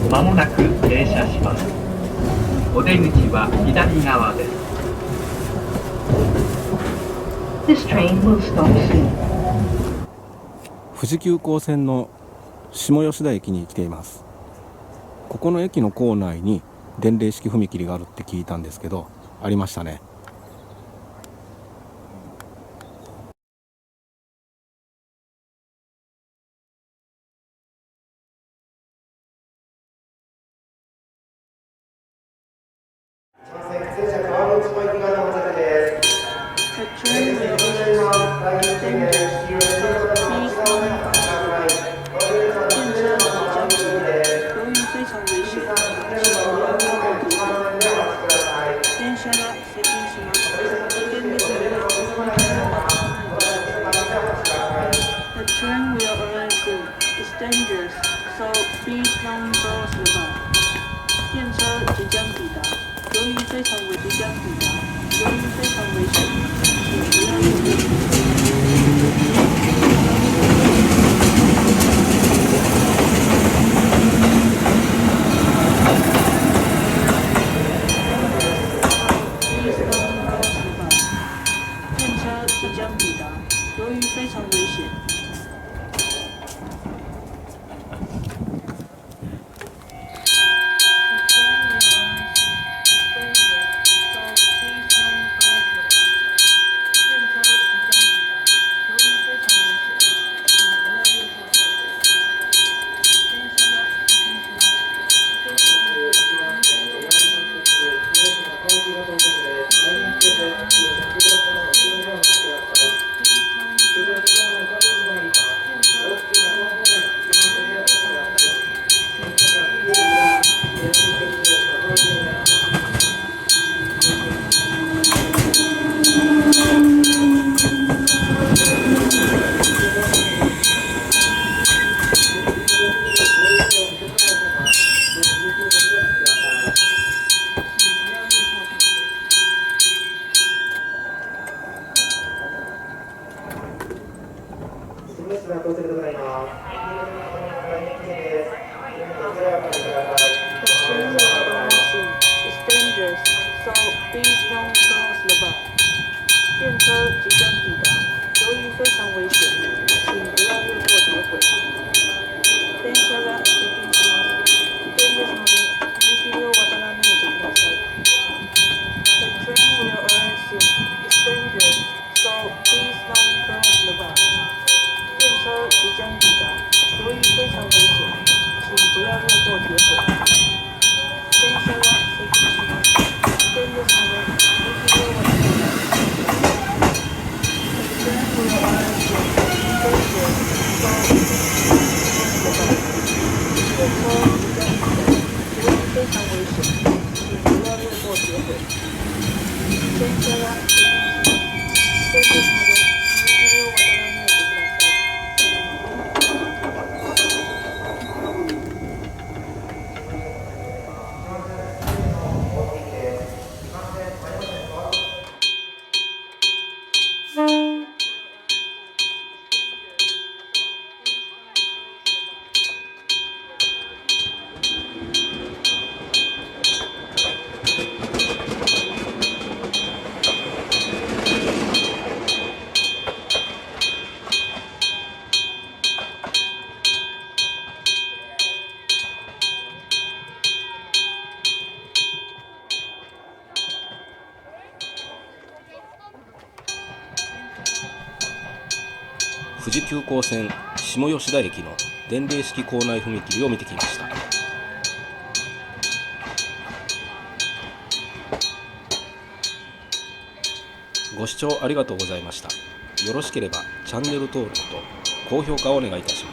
まもなく停車します。お出口は左側です。This train will stop soon. 富士急行線の下吉田駅に来ています。ここの駅の構内に電鈴式踏切があるって聞いたんですけど、ありましたね。富士急行線下吉田駅の電鈴式構内踏切を見てきました。ご視聴ありがとうございました。よろしければチャンネル登録と高評価をお願いいたします。